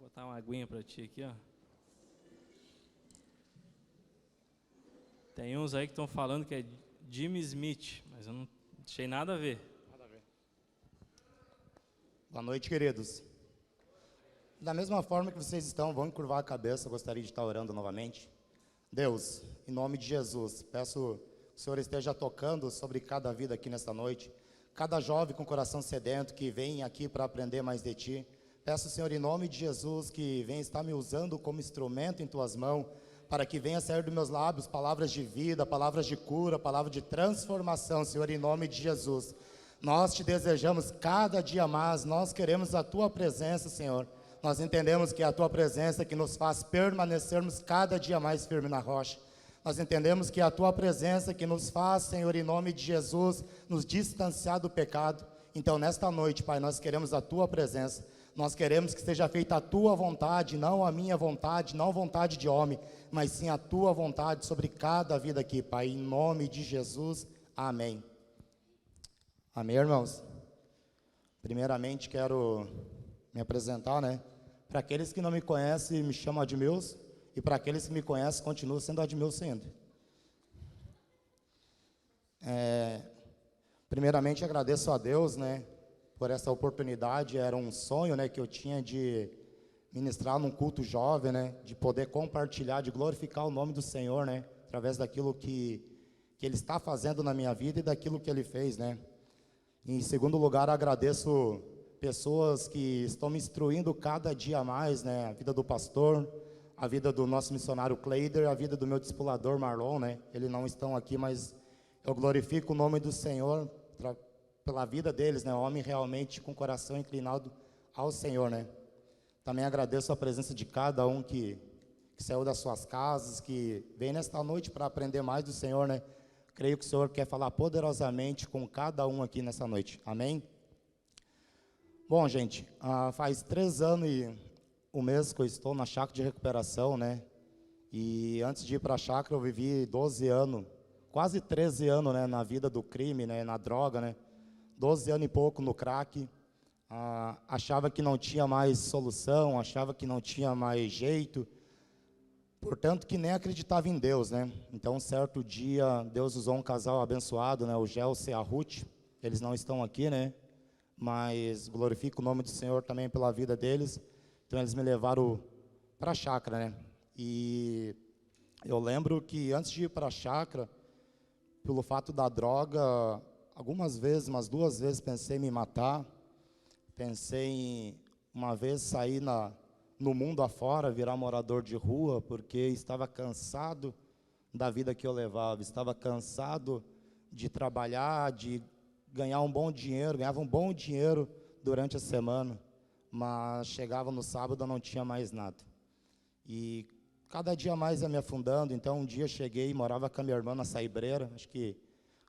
botar uma aguinha para ti aqui, ó. Tem uns aí que estão falando que é Jimmy Smith, mas eu não achei nada a ver. Boa noite, queridos. Da mesma forma que vocês estão, vão encurvar a cabeça, eu gostaria de estar orando novamente. Deus, em nome de Jesus, peço que o Senhor esteja tocando sobre cada vida aqui nesta noite, cada jovem com coração sedento que vem aqui para aprender mais de Ti. Peço, Senhor, em nome de Jesus, que venha estar me usando como instrumento em Tuas mãos, para que venha sair dos meus lábios palavras de vida, palavras de cura, palavras de transformação, Senhor, em nome de Jesus. Nós Te desejamos cada dia mais, nós queremos a Tua presença, Senhor. Nós entendemos que é a Tua presença que nos faz permanecermos cada dia mais firme na rocha. Nós entendemos que é a Tua presença que nos faz, Senhor, em nome de Jesus, nos distanciar do pecado. Então, nesta noite, Pai, nós queremos a Tua presença. Nós queremos que seja feita a Tua vontade, não a minha vontade, não a vontade de homem, mas sim a Tua vontade sobre cada vida aqui, Pai, em nome de Jesus. Amém. Amém, irmãos? Primeiramente, quero me apresentar, né? Para aqueles que não me conhecem, me chamam Admilson, e para aqueles que me conhecem, continuo sendo Admilson ainda. Primeiramente, agradeço a Deus, né, por essa oportunidade. Era um sonho, né, que eu tinha de ministrar num culto jovem, né, de poder compartilhar, de glorificar o nome do Senhor, né, através daquilo que Ele está fazendo na minha vida e daquilo que Ele fez, né. Em segundo lugar, agradeço pessoas que estão me instruindo cada dia mais, né, a vida do pastor, a vida do nosso missionário Cleider, a vida do meu discipulador Marlon, né, eles não estão aqui, mas eu glorifico o nome do Senhor pela vida deles, né, homem realmente com o coração inclinado ao Senhor, né. Também agradeço a presença de cada um que saiu das suas casas, que vem nesta noite para aprender mais do Senhor, né. Creio que o Senhor quer falar poderosamente com cada um aqui nessa noite, amém? Bom, gente, faz 3 anos e um mês que eu estou na chácara de recuperação, né, e antes de ir para a chácara eu vivi 12 anos, quase 13 anos, né, na vida do crime, né, na droga, né, 12 anos e pouco no crack. Achava que não tinha mais solução, achava que não tinha mais jeito, portanto que nem acreditava em Deus, né. Então, um certo dia, Deus usou um casal abençoado, né, o Gelson e a Ruth. Eles não estão aqui, né, mas glorifico o nome do Senhor também pela vida deles. Então, eles me levaram para a chácara, né, e eu lembro que antes de ir para a chácara, pelo fato da droga, algumas vezes, umas 2 vezes, pensei em me matar. Pensei em uma vez sair no mundo afora, virar morador de rua, porque estava cansado da vida que eu levava, estava cansado de trabalhar, de ganhar um bom dinheiro, ganhava um bom dinheiro durante a semana, mas chegava no sábado e não tinha mais nada. E cada dia mais ia me afundando. Então, um dia cheguei, morava com a minha irmã na Saibreira, acho que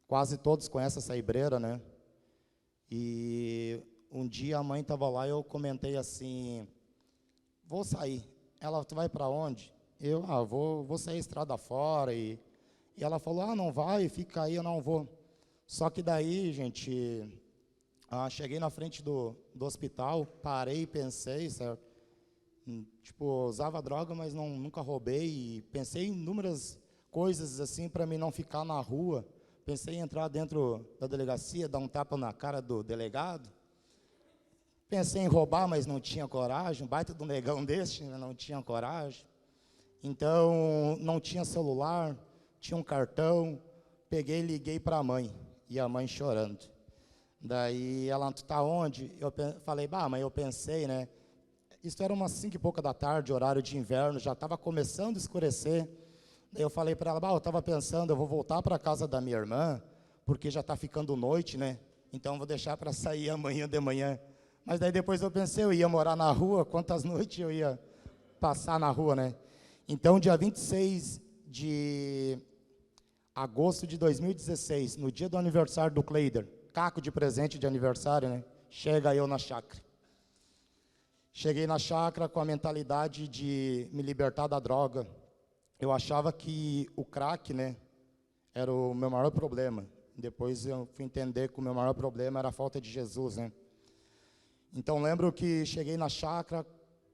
quase todos conhecem a Saibreira, né? E um dia a mãe estava lá e eu comentei assim, vou sair. Ela, tu vai para onde? Eu, vou sair estrada fora. E ela falou, não vai, fica aí, eu não vou. Só que daí, gente, cheguei na frente do hospital, parei e pensei, certo? Tipo, usava droga, mas nunca roubei. E pensei em inúmeras coisas assim para mim não ficar na rua. Pensei em entrar dentro da delegacia, dar um tapa na cara do delegado. Pensei em roubar, mas não tinha coragem. Um baita de um negão desse, não tinha coragem. Então, não tinha celular, tinha um cartão. Peguei e liguei para a mãe. E a mãe chorando. Daí, ela, tu tá onde? Eu falei, mãe, eu pensei, né? Isso era umas 5 e pouca da tarde, horário de inverno, já estava começando a escurecer. Daí eu falei para ela, eu estava pensando, eu vou voltar para a casa da minha irmã, porque já está ficando noite, né? Então, eu vou deixar para sair amanhã de manhã. Mas daí depois eu pensei, eu ia morar na rua, quantas noites eu ia passar na rua, né? Então, dia 26 de agosto de 2016, no dia do aniversário do Cleider, caco de presente de aniversário, né? Chega eu na chácara. Cheguei na chácara com a mentalidade de me libertar da droga. Eu achava que o crack, né, era o meu maior problema. Depois eu fui entender que o meu maior problema era a falta de Jesus, né. Então lembro que cheguei na chácara,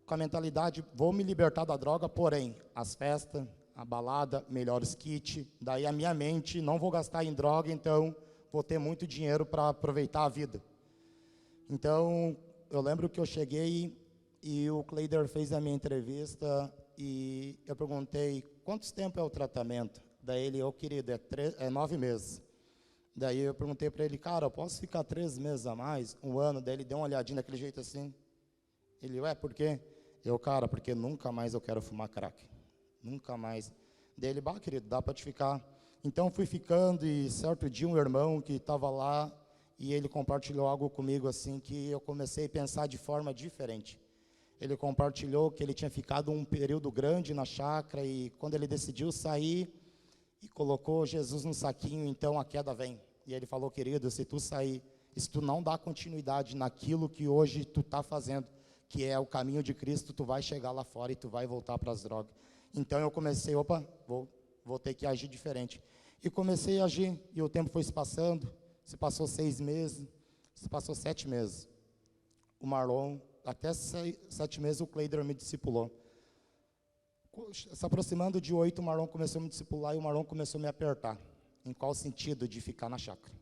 com a mentalidade, vou me libertar da droga, porém, as festas, a balada, melhores kits, daí a minha mente, não vou gastar em droga, então vou ter muito dinheiro para aproveitar a vida. Então, eu lembro que eu cheguei e o Cleider fez a minha entrevista e eu perguntei, quantos tempo é o tratamento? Daí ele, querido, é 9 meses. Daí eu perguntei para ele, cara, eu posso ficar 3 meses a mais, um ano? Daí ele deu uma olhadinha daquele jeito assim. Ele, por quê? Eu, cara, porque nunca mais eu quero fumar crack. Nunca mais. Daí ele, querido, dá para te ficar. Então fui ficando e certo dia um irmão que estava lá e ele compartilhou algo comigo assim que eu comecei a pensar de forma diferente. Ele compartilhou que ele tinha ficado um período grande na chácara e quando ele decidiu sair e colocou Jesus no saquinho, então a queda vem. E ele falou, querido, se tu sair, se tu não dá continuidade naquilo que hoje tu está fazendo, que é o caminho de Cristo, tu vai chegar lá fora e tu vai voltar para as drogas. Então eu comecei, vou ter que agir diferente. E comecei a agir, e o tempo foi se passando, se passou 6 meses, se passou 7 meses. O Marlon, até 7 meses o Cleider me discipulou. Se aproximando de 8, o Marlon começou a me discipular e o Marlon começou a me apertar. Em qual sentido? De ficar na chácara.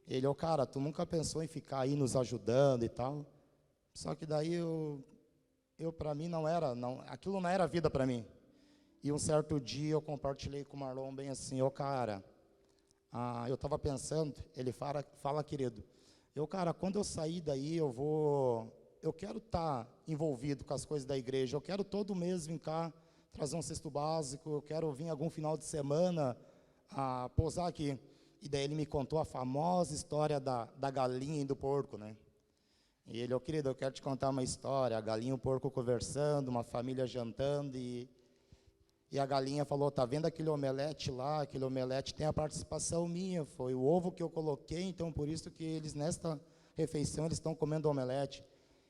Ele, cara, tu nunca pensou em ficar aí nos ajudando e tal? Só que daí para mim aquilo não era vida para mim. E um certo dia eu compartilhei com o Marlon bem assim, cara, eu estava pensando, ele fala, querido, cara, quando eu sair daí eu quero estar envolvido com as coisas da igreja, eu quero todo mês vir cá, trazer um cesto básico, eu quero vir algum final de semana pousar aqui. E daí ele me contou a famosa história da galinha e do porco, né? E ele, querido, eu quero te contar uma história, a galinha e o porco conversando, uma família jantando, e a galinha falou, tá vendo aquele omelete lá, aquele omelete tem a participação minha, foi o ovo que eu coloquei, então por isso que eles nesta refeição eles estão comendo omelete.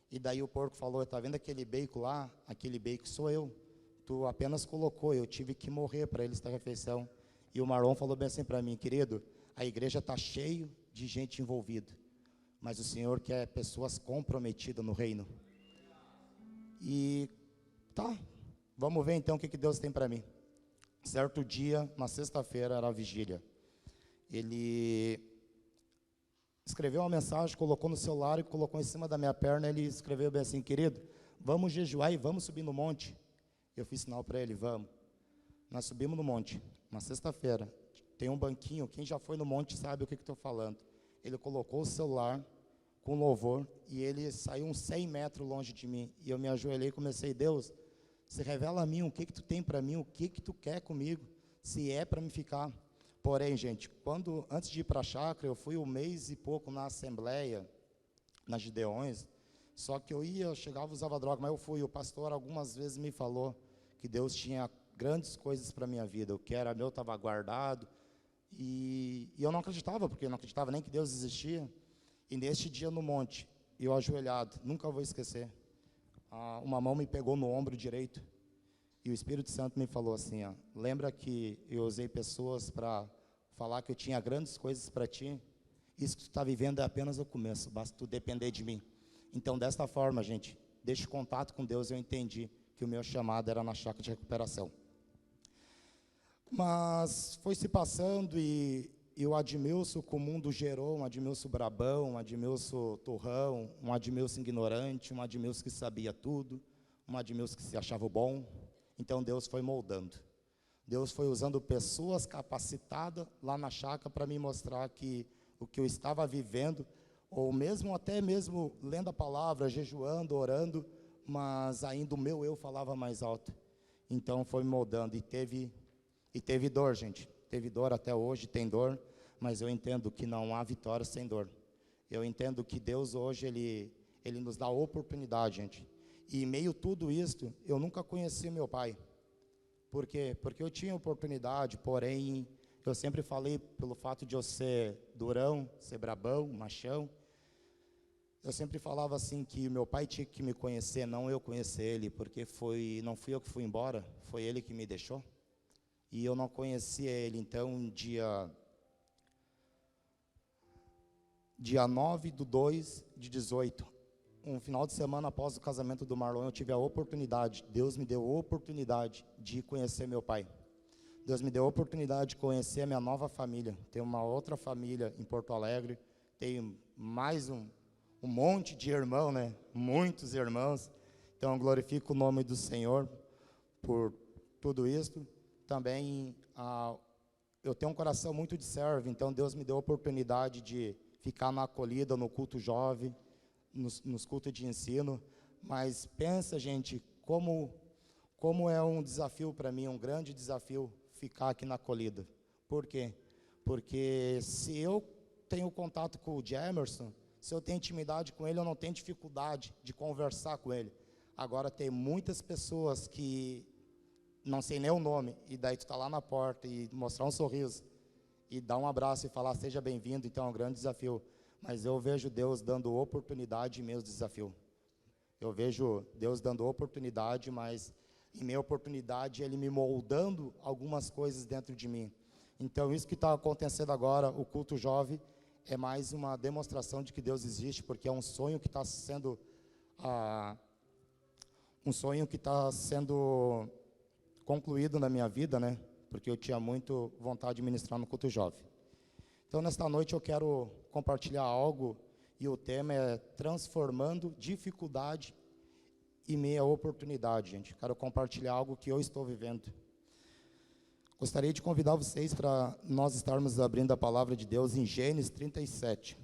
E daí o porco falou, tá vendo aquele bacon lá, aquele bacon sou eu, tu apenas colocou, eu tive que morrer para eles esta refeição. E o Marlon falou bem assim para mim, querido, a igreja está cheio de gente envolvida, mas o Senhor quer pessoas comprometidas no reino. E vamos ver então o que Deus tem para mim. Certo dia, na sexta-feira, era a vigília. Ele escreveu uma mensagem, colocou no celular e colocou em cima da minha perna. Ele escreveu bem assim, querido, vamos jejuar e vamos subir no monte. Eu fiz sinal para ele, vamos. Nós subimos no monte, na sexta-feira. Tem um banquinho, quem já foi no monte sabe o que estou falando. Ele colocou o celular com louvor e ele saiu uns 100 metros longe de mim. E eu me ajoelhei e comecei, Deus, se revela a mim o que tu tem para mim, o que tu quer comigo, se é para me ficar. Porém, gente, antes de ir para a chácara, eu fui 1 mês e pouco na Assembleia, na Gideões, só que eu chegava e usava droga, mas o pastor algumas vezes me falou que Deus tinha grandes coisas para a minha vida, o que era meu estava guardado, e eu não acreditava, porque eu não acreditava nem que Deus existia. E neste dia no monte, eu ajoelhado, nunca vou esquecer, uma mão me pegou no ombro direito, e o Espírito Santo me falou assim, lembra que eu usei pessoas para falar que eu tinha grandes coisas para ti? Isso que tu está vivendo é apenas o começo, basta tu depender de mim. Então, desta forma, gente, deste contato com Deus, eu entendi que o meu chamado era na chácara de recuperação. Mas foi se passando e o Admilson, que o mundo gerou, um Admilson brabão, um Admilson turrão, um Admilson ignorante, um Admilson que sabia tudo, um Admilson que se achava bom. Então Deus foi moldando. Deus foi usando pessoas capacitadas lá na chácara para me mostrar que o que eu estava vivendo, ou mesmo até mesmo lendo a palavra, jejuando, orando, mas ainda o meu eu falava mais alto. Então foi me moldando e teve dor, gente. Teve dor até hoje, tem dor, mas eu entendo que não há vitória sem dor. Eu entendo que Deus hoje, Ele nos dá oportunidade, gente. E em meio a tudo isso, eu nunca conheci meu pai. Por quê? Porque eu tinha oportunidade, porém, eu sempre falei pelo fato de eu ser durão, ser brabão, machão. Eu sempre falava assim que meu pai tinha que me conhecer, não eu conhecer ele, porque não fui eu que fui embora, foi ele que me deixou. E eu não conhecia ele, então dia 9/2/18, um final de semana após o casamento do Marlon, eu tive a oportunidade, Deus me deu a oportunidade de conhecer meu pai. Deus me deu a oportunidade de conhecer a minha nova família. Tenho uma outra família em Porto Alegre, tenho mais um monte de irmãos, né? Muitos irmãos. Então, eu glorifico o nome do Senhor por tudo isso. Também, eu tenho um coração muito de servo, então Deus me deu a oportunidade de ficar na acolhida, no culto jovem, nos cultos de ensino. Mas pensa, gente, como é um desafio para mim, um grande desafio, ficar aqui na acolhida. Por quê? Porque se eu tenho contato com o Jamerson, se eu tenho intimidade com ele, eu não tenho dificuldade de conversar com ele. Agora, tem muitas pessoas que não sei nem o nome, e daí tu está lá na porta e mostrar um sorriso, e dar um abraço e falar, seja bem-vindo, então é um grande desafio. Mas eu vejo Deus dando oportunidade em meus desafios. Eu vejo Deus dando oportunidade, mas em minha oportunidade, Ele me moldando algumas coisas dentro de mim. Então, isso que está acontecendo agora, o culto jovem, é mais uma demonstração de que Deus existe, porque é um sonho que está sendo concluído na minha vida, né? Porque eu tinha muito vontade de ministrar no culto jovem. Então, nesta noite eu quero compartilhar algo, e o tema é transformando dificuldade em meia oportunidade, gente. Quero compartilhar algo que eu estou vivendo. Gostaria de convidar vocês para nós estarmos abrindo a palavra de Deus em Gênesis 37.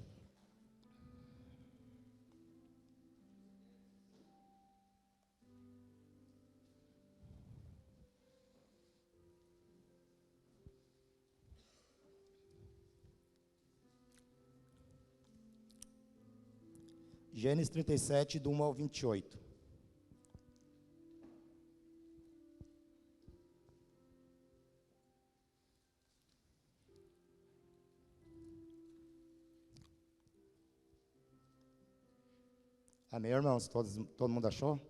Gênesis 37, do 1 ao 28. Amém, irmãos? Todo mundo achou?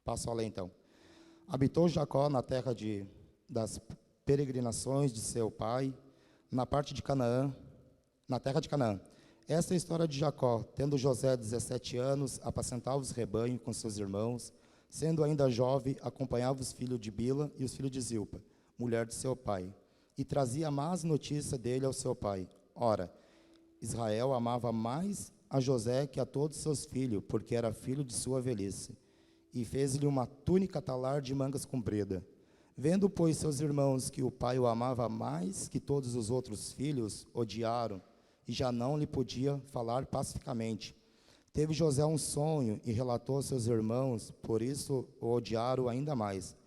Passo a ler, então. Habitou Jacó na terra das peregrinações de seu pai, na parte de Canaã, na terra de Canaã. Esta é a história de Jacó. Tendo José 17 anos, apacentava os rebanhos com seus irmãos. Sendo ainda jovem, acompanhava os filhos de Bila e os filhos de Zilpa, mulher de seu pai, e trazia más notícias dele ao seu pai. Ora, Israel amava mais a José que a todos seus filhos, porque era filho de sua velhice, e fez-lhe uma túnica talar de mangas comprida. Vendo, pois, seus irmãos que o pai o amava mais que todos os outros filhos, odiaram, e já não lhe podia falar pacificamente. Teve José um sonho e relatou aos seus irmãos, por isso o odiaram ainda mais.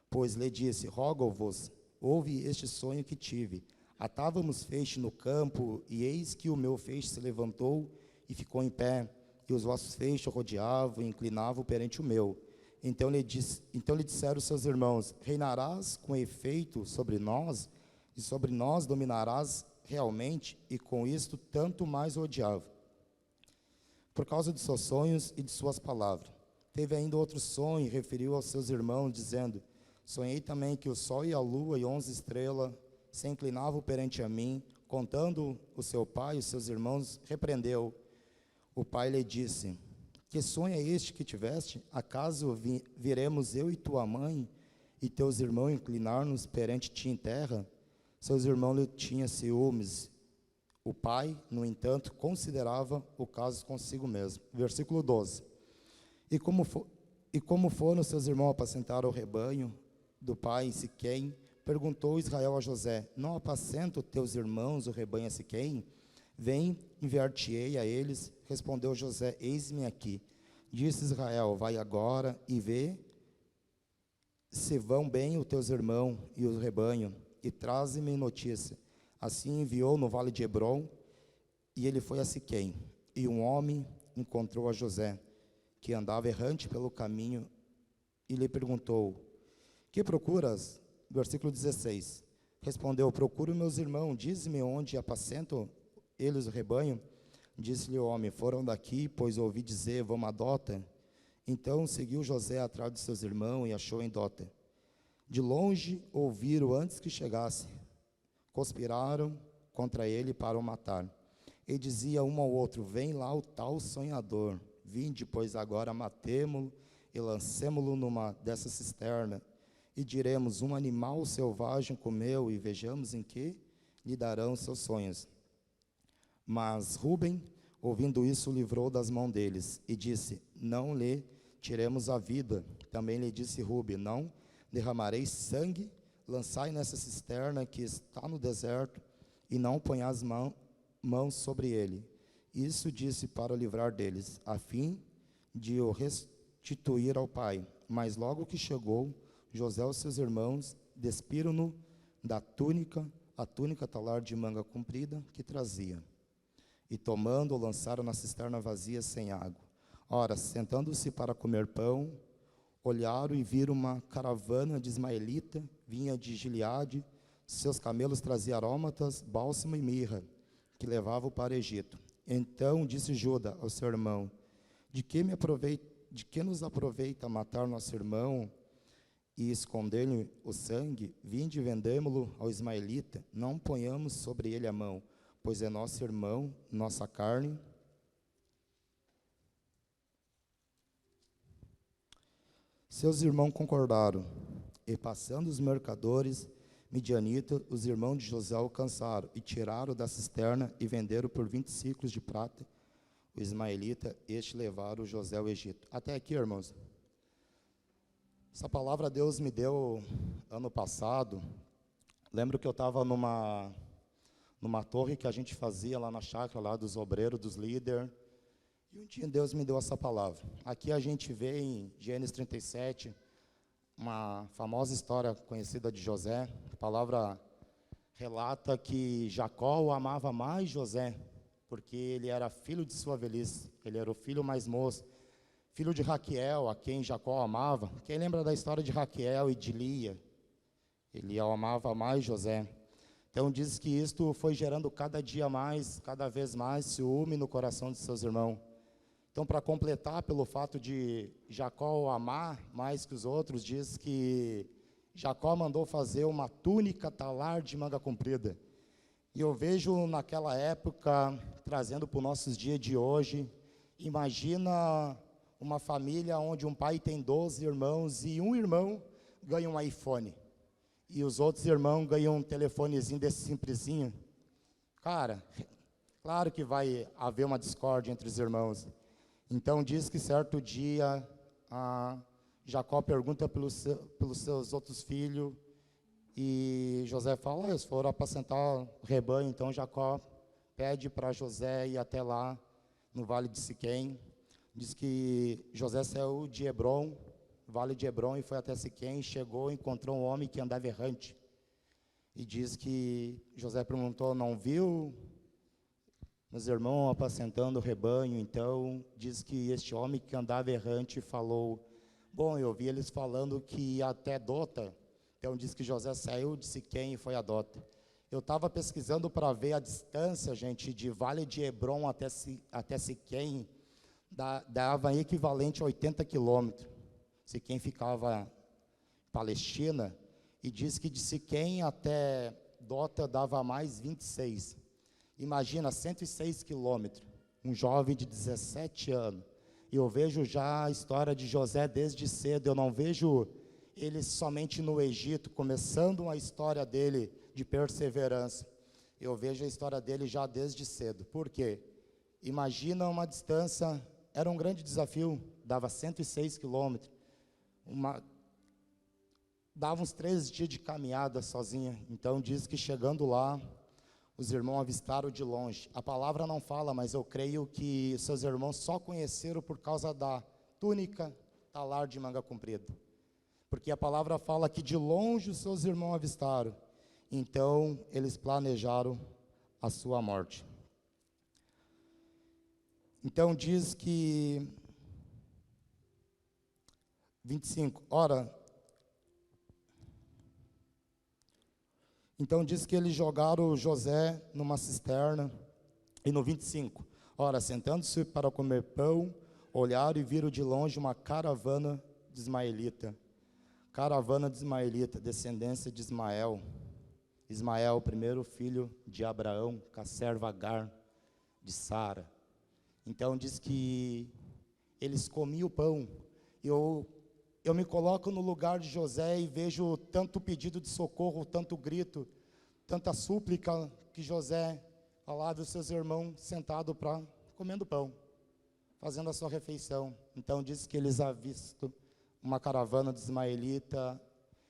Pois lhe disse, rogo-vos, ouve este sonho que tive. Atávamos feixe no campo, e eis que o meu feixe se levantou e ficou em pé, e os vossos feixes rodeavam e inclinavam perante o meu. Então lhe disseram seus irmãos, reinarás com efeito sobre nós, e sobre nós dominarás realmente, e com isto tanto mais o odiava, por causa de seus sonhos e de suas palavras. Teve ainda outro sonho, e referiu aos seus irmãos, dizendo, sonhei também que o sol e a lua e 11 estrelas se inclinavam perante a mim. Contando o seu pai e os seus irmãos, repreendeu. O pai lhe disse, que sonho é este que tiveste? Acaso viremos eu e tua mãe e teus irmãos inclinar-nos perante ti em terra? Seus irmãos lhe tinham ciúmes. O pai, no entanto, considerava o caso consigo mesmo. Versículo 12. E como foram seus irmãos apacentar o rebanho do pai em Siquém, perguntou Israel a José, não apacenta os teus irmãos o rebanho a Siquém? Vem, enviar-te-ei a eles. Respondeu José, eis-me aqui. Disse Israel, vai agora e vê se vão bem os teus irmãos e o rebanho, e traze-me notícia. Assim enviou no vale de Hebrom, e ele foi a Siquém. E um homem encontrou a José, que andava errante pelo caminho, e lhe perguntou, que procuras? Versículo 16. Respondeu, procuro meus irmãos, diz-me onde apacentam eles o rebanho. Disse-lhe o homem, foram daqui, pois ouvi dizer, vamos a Dota. Então seguiu José atrás de seus irmãos e achou em Dota. De longe ouviram antes que chegasse. Conspiraram contra ele para o matar. E dizia um ao outro: vem lá o tal sonhador. Vinde, pois agora matemo-lo e lancemo-lo numa dessa cisterna. E diremos: um animal selvagem comeu, e vejamos em que lhe darão seus sonhos. Mas Rúben, ouvindo isso, livrou das mãos deles, e disse: não lhe tiremos a vida. Também lhe disse Rúben: não derramareis sangue, lançai nessa cisterna que está no deserto, e não ponhais mãos sobre ele. Isso disse para livrar deles, a fim de o restituir ao pai. Mas logo que chegou, José e os seus irmãos despiram-no da túnica, a túnica talar de manga comprida que trazia. E tomando-o, lançaram na cisterna vazia sem água. Ora, sentando-se para comer pão, olharam e viram uma caravana de ismaelita, vinha de Gileade, seus camelos traziam aromatas, bálsamo e mirra, que levavam para o Egito. Então disse Judá ao seu irmão: de que nos aproveita matar nosso irmão e esconder-lhe o sangue? Vinde e vendemo-lo ao ismaelita, não ponhamos sobre ele a mão, pois é nosso irmão, nossa carne. Seus irmãos concordaram, e passando os mercadores midianitas, os irmãos de José alcançaram, e tiraram da cisterna, e venderam por 20 ciclos de prata o ismaelita, este levaram José ao Egito. Até aqui, irmãos. Essa palavra Deus me deu ano passado. Lembro que eu estava numa torre que a gente fazia lá na chácara, lá dos obreiros, dos líderes, e um dia Deus me deu essa palavra. Aqui a gente vê em Gênesis 37, uma famosa história conhecida de José. A palavra relata que Jacó o amava mais José, porque ele era filho de sua velhice, ele era o filho mais moço, filho de Raquel, a quem Jacó amava. Quem lembra da história de Raquel e de Lia? Ele amava mais José. Então diz que isto foi gerando cada dia mais, cada vez mais ciúme no coração de seus irmãos. Então, para completar, pelo fato de Jacó o amar mais que os outros, diz que Jacó mandou fazer uma túnica talar de manga comprida. E eu vejo naquela época, trazendo para os nossos dias de hoje, imagina uma família onde um pai tem 12 irmãos e um irmão ganha um iPhone. E os outros irmãos ganham um telefonezinho desse simplesinho. Cara, claro que vai haver uma discórdia entre os irmãos. Então diz que certo dia Jacó pergunta pelos seus outros filhos, e José fala: eles foram apacentar o rebanho. Então Jacó pede para José ir até lá, no vale de Siquém. Diz que José saiu de Hebrom, vale de Hebrom, e foi até Siquém, chegou e encontrou um homem que andava errante. E diz que José perguntou: não viu meus irmãos apacentando o rebanho? Então diz que este homem que andava errante falou: bom, eu vi eles falando que ia até Dota. Então diz que José saiu de Siquém e foi a Dota. Eu estava pesquisando para ver a distância, gente, de Vale de Hebrom até Siquém, dava equivalente a 80 quilômetros. Siquém ficava em Palestina, e diz que de Siquém até Dota dava mais 26. Imagina, 106 quilômetros, um jovem de 17 anos. E eu vejo já a história de José desde cedo. Eu não vejo ele somente no Egito, começando uma história dele de perseverança. Eu vejo a história dele já desde cedo. Por quê? Imagina uma distância, era um grande desafio, dava 106 quilômetros. Dava uns 3 dias de caminhada sozinha. Então diz que chegando lá, os irmãos avistaram de longe. A palavra não fala, mas eu creio que seus irmãos só conheceram por causa da túnica talar de manga comprida. Porque a palavra fala que de longe os seus irmãos avistaram. Então, eles planejaram a sua morte. Então, diz que 25, ora, então diz que eles jogaram José numa cisterna. E no 25, ora, sentando-se para comer pão, olharam e viram de longe uma caravana de ismaelita. Caravana de ismaelita, descendência de Ismael. Ismael, o primeiro filho de Abraão, com a serva Agar. de Sara. Então diz que eles comiam o pão. Eu me coloco no lugar de José e vejo tanto pedido de socorro, tanto grito, tanta súplica que José falava aos seus irmãos sentados comendo pão, fazendo a sua refeição. Então diz que eles avistam uma caravana de ismaelita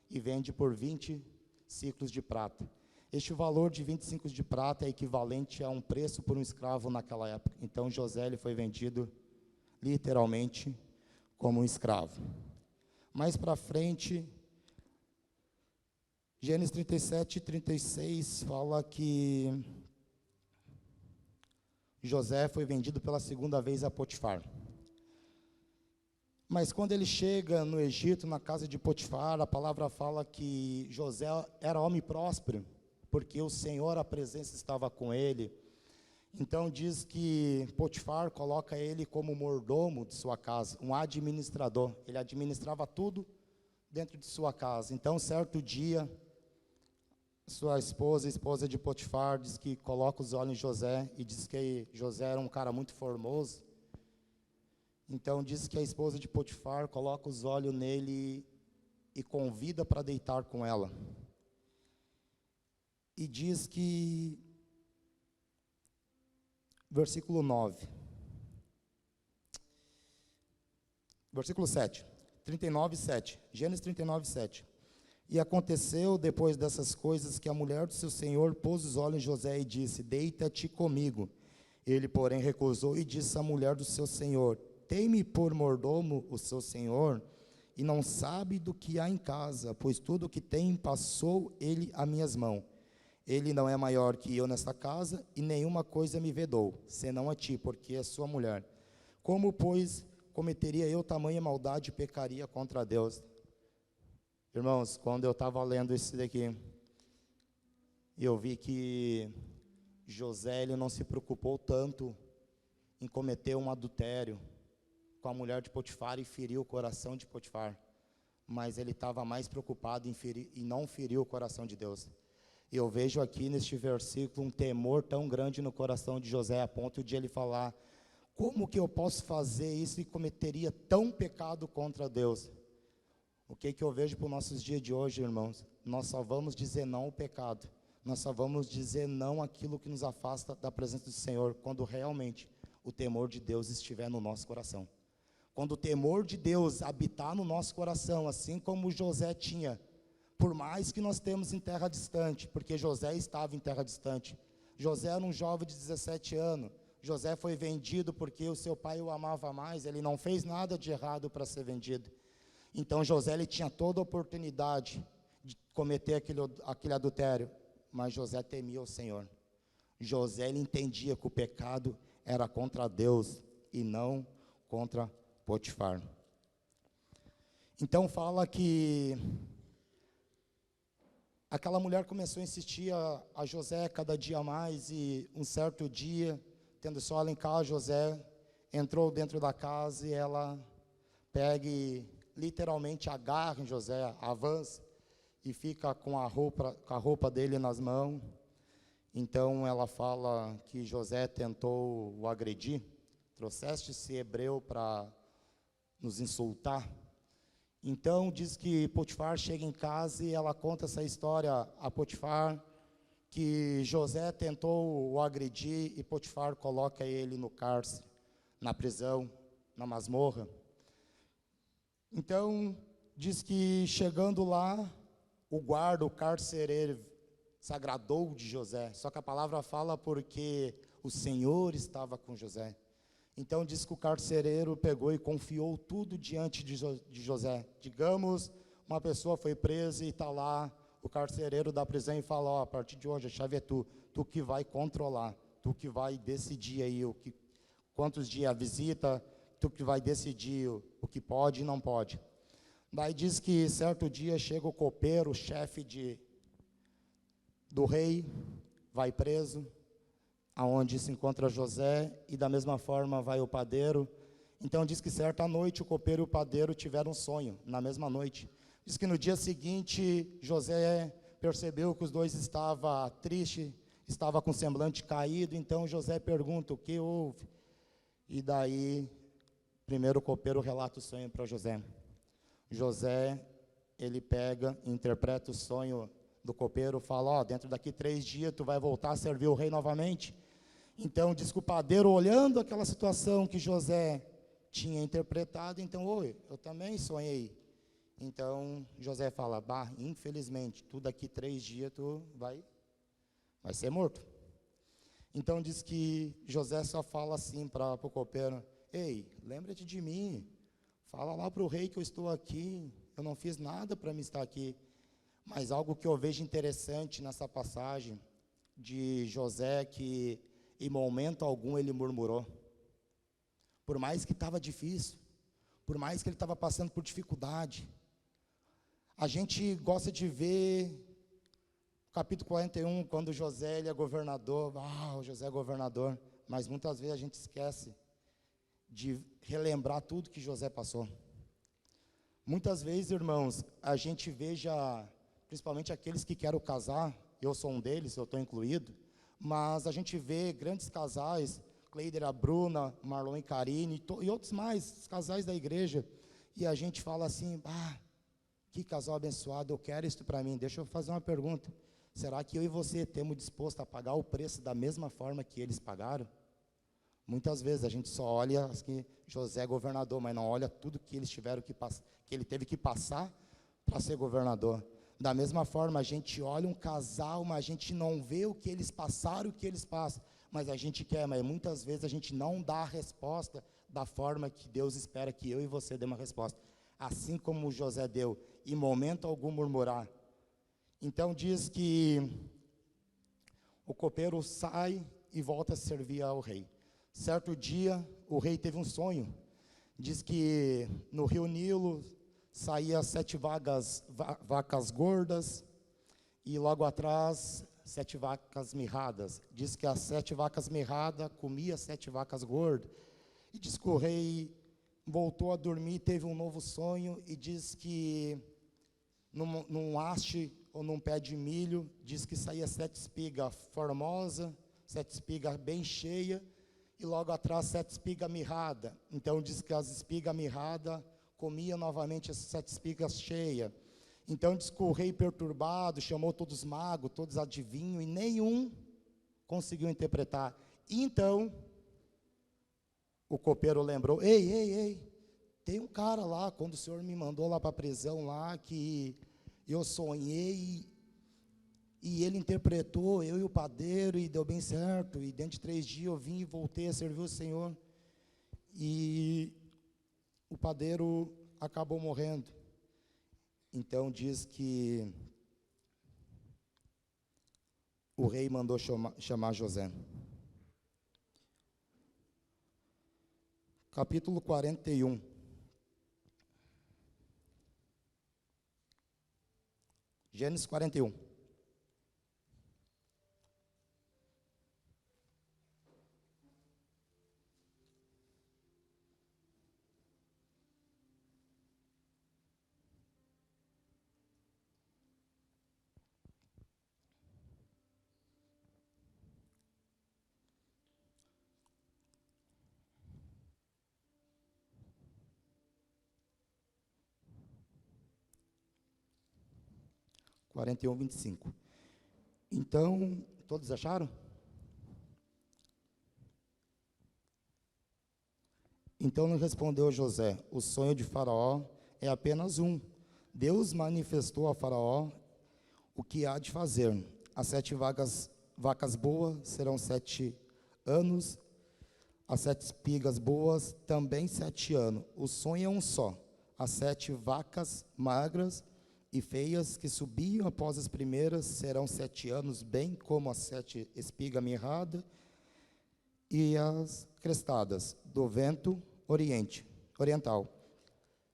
e vende por 20 ciclos de prata. Este valor de 25 de prata é equivalente a um preço por um escravo naquela época. Então José ele foi vendido literalmente como um escravo. Mais para frente, Gênesis 37 e 36 fala que José foi vendido pela segunda vez a Potifar. Mas quando ele chega no Egito, na casa de Potifar, a palavra fala que José era homem próspero, porque o Senhor, a presença estava com ele. Então diz que Potifar coloca ele como mordomo de sua casa, um administrador. Ele administrava tudo dentro de sua casa. Então, certo dia, sua esposa, a esposa de Potifar, diz que coloca os olhos em José e diz que José era um cara muito formoso. Então diz que a esposa de Potifar coloca os olhos nele e convida para deitar com ela. E diz que, versículo 9, versículo 7, 39, 7, Gênesis 39, 7. E aconteceu, depois dessas coisas, que a mulher do seu senhor pôs os olhos em José e disse: deita-te comigo. Ele, porém, recusou e disse à mulher do seu senhor: tem-me por mordomo o seu senhor, e não sabe do que há em casa, pois tudo o que tem passou ele a minhas mãos. Ele não é maior que eu nesta casa, e nenhuma coisa me vedou, senão a ti, porque é sua mulher. Como, pois, cometeria eu tamanha maldade e pecaria contra Deus? Irmãos, quando eu estava lendo isso daqui, eu vi que José ele não se preocupou tanto em cometer um adultério com a mulher de Potifar e ferir o coração de Potifar, mas ele estava mais preocupado em não ferir o coração de Deus. E eu vejo aqui neste versículo um temor tão grande no coração de José, a ponto de ele falar: como que eu posso fazer isso e cometeria tão pecado contra Deus? O que eu vejo para os nossos dias de hoje, irmãos? Nós só vamos dizer não ao pecado, nós só vamos dizer não àquilo que nos afasta da presença do Senhor, quando realmente o temor de Deus estiver no nosso coração. Quando o temor de Deus habitar no nosso coração, assim como José tinha, por mais que nós temos em terra distante, porque José estava em terra distante. José era um jovem de 17 anos, José foi vendido porque o seu pai o amava mais, ele não fez nada de errado para ser vendido. Então José ele tinha toda a oportunidade de cometer aquele adultério, mas José temia o Senhor. José ele entendia que o pecado era contra Deus e não contra Potifar. Então fala que aquela mulher começou a insistir a José cada dia mais, e um certo dia, tendo só ela em casa, José entrou dentro da casa e ela pega e literalmente agarra em José, avança e fica com a roupa dele nas mãos. Então ela fala que José tentou o agredir: trouxeste esse hebreu para nos insultar? Então diz que Potifar chega em casa e ela conta essa história a Potifar, que José tentou o agredir e Potifar coloca ele no cárcere, na prisão, na masmorra. Então diz que chegando lá, o guarda, o carcereiro, se agradou de José. Só que a palavra fala porque o Senhor estava com José. Então diz que o carcereiro pegou e confiou tudo diante de José. Digamos, uma pessoa foi presa e está lá, o carcereiro da prisão, e fala: ó, a partir de hoje a chave é tu que vai controlar, tu que vai decidir aí quantos dias a visita, tu que vai decidir o que pode e não pode. Daí diz que certo dia chega o copeiro, o chefe do rei, vai preso, aonde se encontra José, e da mesma forma vai o padeiro. Então diz que certa noite o copeiro e o padeiro tiveram um sonho, na mesma noite. Diz que no dia seguinte José percebeu que os dois estavam tristes, estava com o semblante caído, então José pergunta, o que houve? E daí, primeiro o copeiro relata o sonho para José. José, ele pega, interpreta o sonho do copeiro, fala, dentro daqui 3 dias tu vai voltar a servir o rei novamente. Então, diz que o padeiro, olhando aquela situação que José tinha interpretado, então, eu também sonhei. Então, José fala, infelizmente, tu daqui 3 dias tu vai ser morto. Então, diz que José só fala assim para o copeiro, ei, lembra-te de mim, fala lá para o rei que eu estou aqui, eu não fiz nada para me estar aqui. Mas algo que eu vejo interessante nessa passagem de José, que em momento algum ele murmurou. Por mais que estava difícil, por mais que ele estava passando por dificuldade. A gente gosta de ver capítulo 41, quando José ele é governador, o José é governador, mas muitas vezes a gente esquece de relembrar tudo que José passou. Muitas vezes, irmãos, a gente veja, principalmente aqueles que querem casar, eu sou um deles, eu estou incluído, mas a gente vê grandes casais, Cleider, a Bruna, Marlon e Karine, e outros mais, casais da igreja, e a gente fala assim, que casal abençoado, eu quero isso para mim. Deixa eu fazer uma pergunta, será que eu e você temos disposto a pagar o preço da mesma forma que eles pagaram? Muitas vezes a gente só olha que José é governador, mas não olha tudo que eles tiveram que ele teve que passar para ser governador. Da mesma forma, a gente olha um casal, mas a gente não vê o que eles passaram, o que eles passam, mas a gente quer, mas muitas vezes a gente não dá a resposta da forma que Deus espera que eu e você dê uma resposta. Assim como José deu, em momento algum murmurar. Então diz que o copeiro sai e volta a servir ao rei. Certo dia, o rei teve um sonho. Diz que no rio Nilo saía 7 vacas gordas e logo atrás 7 vacas mirradas. Diz que as 7 vacas mirradas comia 7 vacas gordas. E diz que o rei voltou a dormir, teve um novo sonho e diz que num haste ou num pé de milho, diz que saía 7 espigas formosas, 7 espigas bem cheias, e logo atrás 7 espigas mirradas. Então diz que as espigas mirradas comia novamente as 7 espigas cheias. Então diz que o rei perturbado chamou todos os magos, todos adivinhos, e nenhum conseguiu interpretar. Então o copeiro lembrou, ei, tem um cara lá, quando o senhor me mandou lá para a prisão lá, que eu sonhei, e ele interpretou, eu e o padeiro, e deu bem certo, e dentro de 3 dias eu vim e voltei a servir o Senhor, e o padeiro acabou morrendo. Então diz que o rei mandou chamar José. Capítulo 41. Gênesis 41. Quarenta e 25. Então, todos acharam? Então lhe respondeu José, o sonho de Faraó é apenas um. Deus manifestou a Faraó o que há de fazer. As 7 vacas boas serão 7 anos, as 7 espigas boas também 7 anos. O sonho é um só. As 7 vacas magras e feias que subiam após as primeiras serão 7 anos, bem como as 7 espigas mirradas e as crestadas do vento oriental.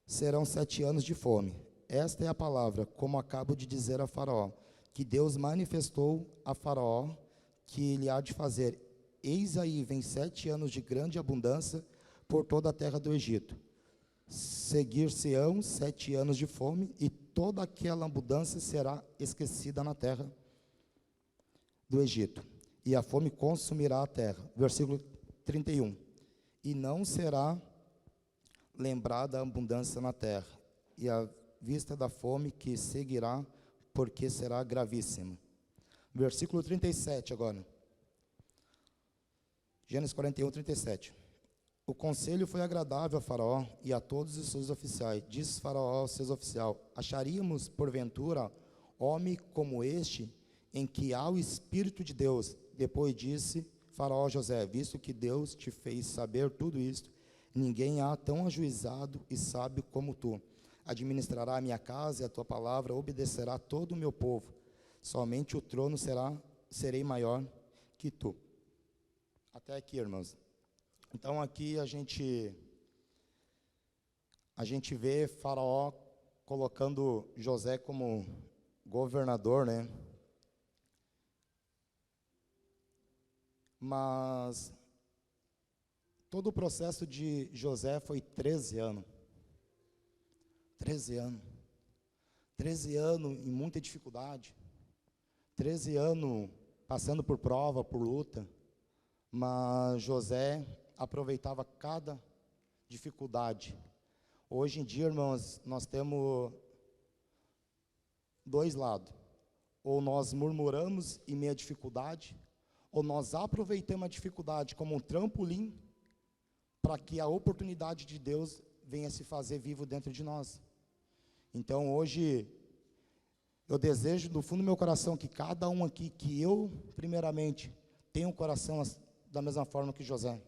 Serão 7 anos de fome. Esta é a palavra, como acabo de dizer a Faraó, que Deus manifestou a Faraó que lhe há de fazer. Eis aí vem 7 anos de grande abundância por toda a terra do Egito. Seguir-se-ão 7 anos de fome, e toda aquela abundância será esquecida na terra do Egito. e a fome consumirá a terra. Versículo 31. E não será lembrada a abundância na terra, e a vista da fome que seguirá, porque será gravíssima. Versículo 37 agora. Gênesis 41, 37. O conselho foi agradável a Faraó e a todos os seus oficiais. Disse Faraó aos seus oficiais: acharíamos, porventura, homem como este, em que há o Espírito de Deus? Depois disse Faraó a José: visto que Deus te fez saber tudo isto, ninguém há tão ajuizado e sábio como tu. Administrará a minha casa e a tua palavra obedecerá todo o meu povo. Somente o trono serei maior que tu. Até aqui, irmãos. Então aqui a gente vê Faraó colocando José como governador, né? Mas todo o processo de José foi 13 anos. 13 anos. 13 anos em muita dificuldade. 13 anos passando por prova, por luta. Mas José aproveitava cada dificuldade. Hoje em dia, irmãos, nós temos dois lados. Ou nós murmuramos em meio à dificuldade, ou nós aproveitamos a dificuldade como um trampolim para que a oportunidade de Deus venha se fazer vivo dentro de nós. Então, hoje, eu desejo do fundo do meu coração que cada um aqui, que eu, primeiramente, tenha um coração da mesma forma que José.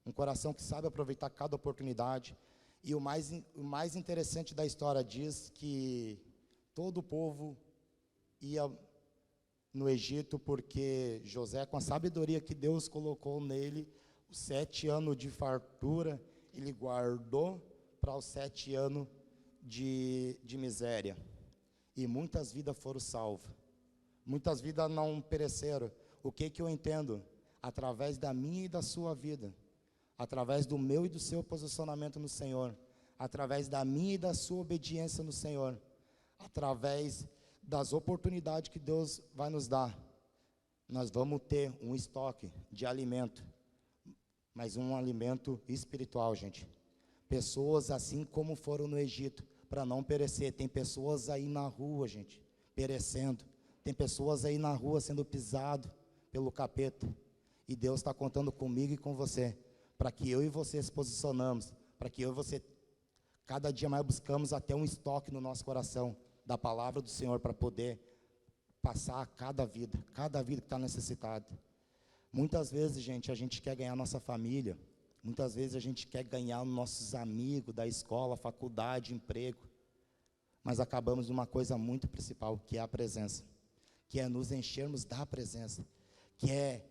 Um coração que sabe aproveitar cada oportunidade. E o mais interessante da história diz que todo o povo ia no Egito porque José, com a sabedoria que Deus colocou nele, os 7 anos de fartura, ele guardou para os 7 anos de miséria. E muitas vidas foram salvas. Muitas vidas não pereceram. O que eu entendo? Através da minha e da sua vida, através do meu e do seu posicionamento no Senhor, através da minha e da sua obediência no Senhor, através das oportunidades que Deus vai nos dar, nós vamos ter um estoque de alimento, mas um alimento espiritual, gente. Pessoas assim como foram no Egito, para não perecer. Tem pessoas aí na rua, gente, perecendo. Tem pessoas aí na rua sendo pisado pelo capeta. E Deus está contando comigo e com você, para que eu e você se posicionamos, para que eu e você, cada dia mais buscamos até um estoque no nosso coração, da palavra do Senhor, para poder passar a cada vida que está necessitada. Muitas vezes, gente, a gente quer ganhar nossa família, muitas vezes a gente quer ganhar nossos amigos da escola, faculdade, emprego, mas acabamos numa coisa muito principal, que é a presença, que é nos enchermos da presença, que é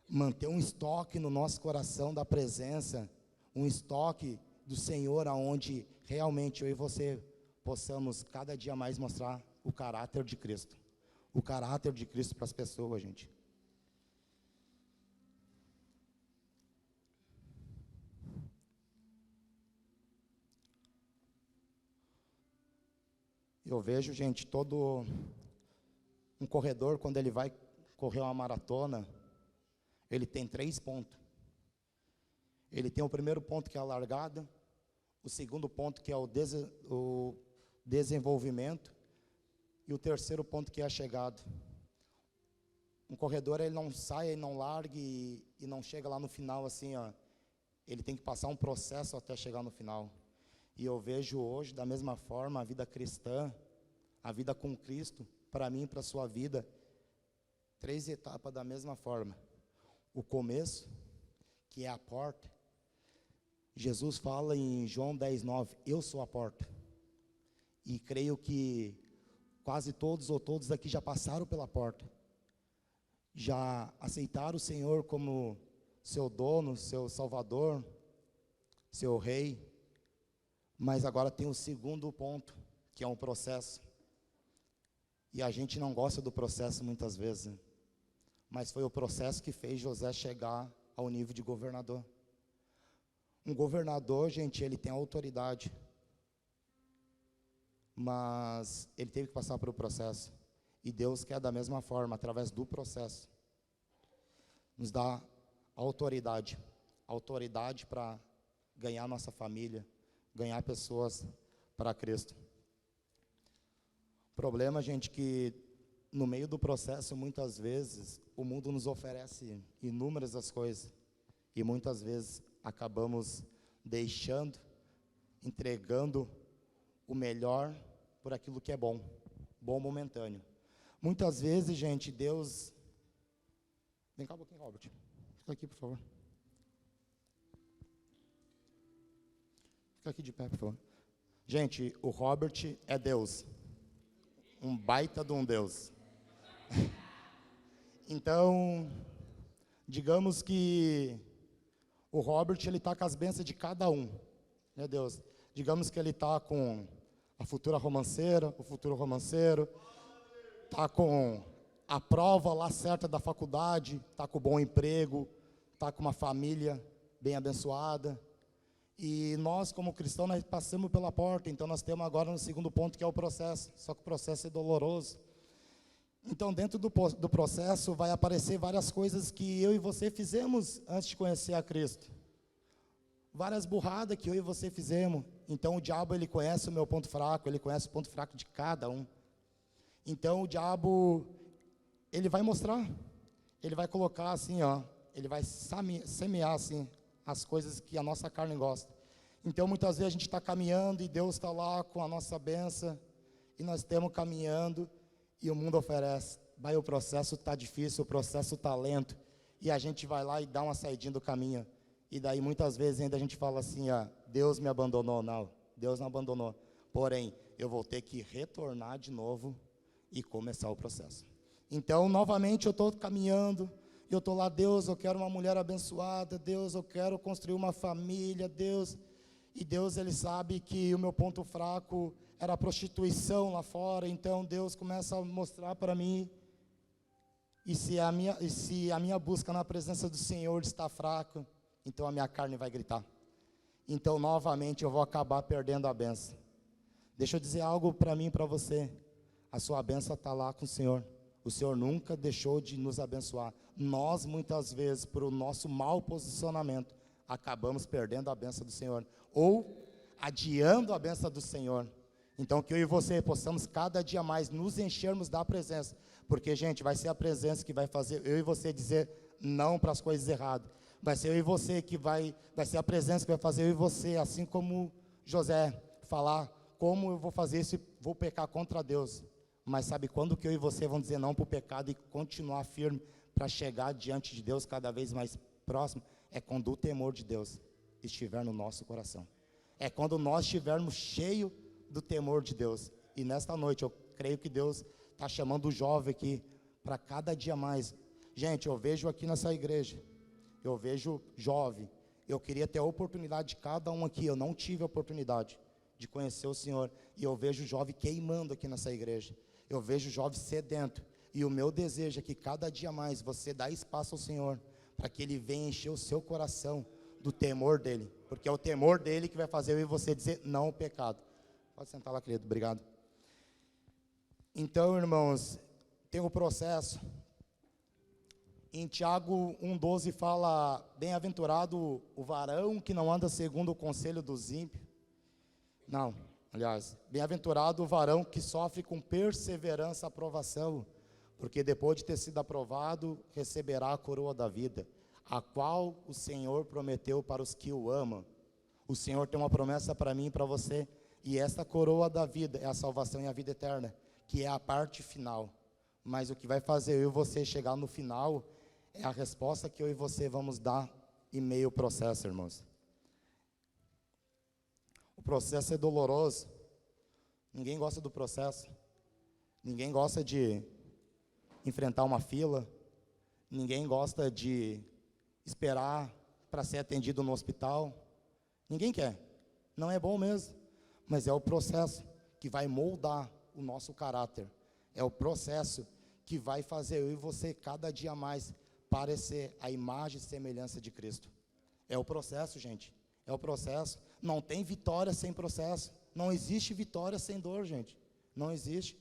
manter um estoque no nosso coração da presença, um estoque do Senhor, aonde realmente eu e você possamos cada dia mais mostrar o caráter de Cristo. O caráter de Cristo para as pessoas, gente. Eu vejo, gente, todo um corredor, quando ele vai correr uma maratona, ele tem 3 pontos. Ele tem o primeiro ponto, que é a largada, o segundo ponto, que é o desenvolvimento, e o terceiro ponto, que é a chegada. Um corredor, ele não sai, ele não larga e não chega lá no final assim, ó. Ele tem que passar um processo até chegar no final. E eu vejo hoje, da mesma forma, a vida cristã, a vida com Cristo, para mim e para a sua vida, 3 etapas da mesma forma. O começo, que é a porta. Jesus fala em João 10:9, eu sou a porta. E creio que quase todos ou todos aqui já passaram pela porta. Já aceitaram o Senhor como seu dono, seu salvador, seu rei. Mas agora tem o segundo ponto, que é um processo. E a gente não gosta do processo muitas vezes, né? Mas foi o processo que fez José chegar ao nível de governador. Um governador, gente, ele tem autoridade, mas ele teve que passar por um processo. E Deus quer da mesma forma, através do processo. nos dá autoridade para ganhar nossa família, ganhar pessoas para Cristo. O problema, gente, que no meio do processo, muitas vezes, o mundo nos oferece inúmeras as coisas, e muitas vezes acabamos deixando, entregando o melhor por aquilo que é bom momentâneo. Muitas vezes, gente, Deus... Vem cá um pouquinho, Robert. Fica aqui, por favor. Fica aqui de pé, por favor. Gente, o Robert é Deus. Um baita de um Deus. Então, digamos que o Robert, ele está com as bênçãos de cada um, né, Deus? Digamos que ele está com a futura romanceira, o futuro romanceiro, está com a prova lá certa da faculdade, está com bom emprego, está com uma família bem abençoada. E nós, como cristãos, nós passamos pela porta, então nós temos agora no segundo ponto, que é o processo, só que o processo é doloroso. Então, dentro do processo, vai aparecer várias coisas que eu e você fizemos antes de conhecer a Cristo. Várias burradas que eu e você fizemos. Então, o diabo, ele conhece o meu ponto fraco, ele conhece o ponto fraco de cada um. Então, o diabo, ele vai mostrar, ele vai colocar assim, ó, ele vai semear assim, as coisas que a nossa carne gosta. Então, muitas vezes a gente está caminhando e Deus está lá com a nossa bênção, e nós estamos caminhando, e o mundo oferece, vai, o processo está difícil, o processo está lento, e a gente vai lá e dá uma saidinha do caminho, e daí muitas vezes ainda a gente fala assim, Deus me abandonou. Não, Deus não abandonou, porém, eu vou ter que retornar de novo, e começar o processo. Então, novamente, eu estou caminhando, eu estou lá, Deus, eu quero uma mulher abençoada, Deus, eu quero construir uma família, Deus, e Deus, ele sabe que o meu ponto fraco era a prostituição lá fora, então Deus começa a mostrar para mim, e se a minha busca na presença do Senhor está fraca, então a minha carne vai gritar. Então, novamente, eu vou acabar perdendo a benção. Deixa eu dizer algo para mim e para você, a sua benção está lá com o Senhor nunca deixou de nos abençoar. Nós, muitas vezes, por o nosso mau posicionamento, acabamos perdendo a benção do Senhor, ou adiando a benção do Senhor. Então, que eu e você possamos cada dia mais nos enchermos da presença, porque, gente, vai ser a presença que vai fazer eu e você dizer não para as coisas erradas. Vai ser eu e você que vai ser a presença que vai fazer eu e você, assim como José, falar como eu vou fazer isso e vou pecar contra Deus. Mas sabe quando que eu e você vamos dizer não para o pecado e continuar firme para chegar diante de Deus cada vez mais próximo? É quando o temor de Deus estiver no nosso coração. É quando nós estivermos cheios do temor de Deus. E nesta noite eu creio que Deus está chamando o jovem aqui para cada dia mais. Gente, eu vejo aqui nessa igreja, eu vejo jovem, eu queria ter a oportunidade de cada um aqui, eu não tive a oportunidade de conhecer o Senhor, e eu vejo o jovem queimando aqui nessa igreja. Eu vejo jovem sedento, e o meu desejo é que cada dia mais você dá espaço ao Senhor, para que Ele venha encher o seu coração do temor dEle, porque é o temor dEle que vai fazer eu e você dizer não ao pecado. Pode sentar lá, querido, obrigado. Então, irmãos, tem o processo. Em Tiago 1,12 fala, bem-aventurado o varão que não anda segundo o conselho dos ímpios. Não, aliás, bem-aventurado o varão que sofre com perseverança a aprovação, porque depois de ter sido aprovado, receberá a coroa da vida, a qual o Senhor prometeu para os que o amam. O Senhor tem uma promessa para mim e para você, e essa coroa da vida é a salvação e a vida eterna, que é a parte final. Mas o que vai fazer eu e você chegar no final é a resposta que eu e você vamos dar em meio ao processo, irmãos. O processo é doloroso. Ninguém gosta do processo. Ninguém gosta de enfrentar uma fila. Ninguém gosta de esperar para ser atendido no hospital. Ninguém quer. Não é bom mesmo. Mas é o processo que vai moldar o nosso caráter. É o processo que vai fazer eu e você cada dia mais parecer a imagem e semelhança de Cristo. É o processo, gente. É o processo. Não tem vitória sem processo. Não existe vitória sem dor, gente. Não existe.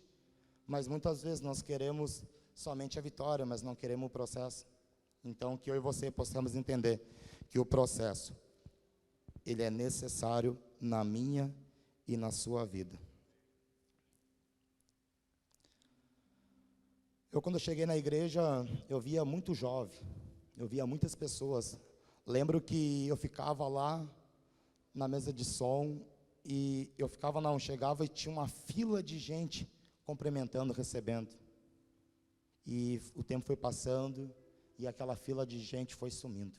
Mas muitas vezes nós queremos somente a vitória, mas não queremos o processo. Então, que eu e você possamos entender que o processo, ele é necessário na minha e na sua vida. Quando eu cheguei na igreja, eu via muito jovem, eu via muitas pessoas. Lembro que eu ficava lá na mesa de som, e eu chegava e tinha uma fila de gente cumprimentando, recebendo. E o tempo foi passando, e aquela fila de gente foi sumindo.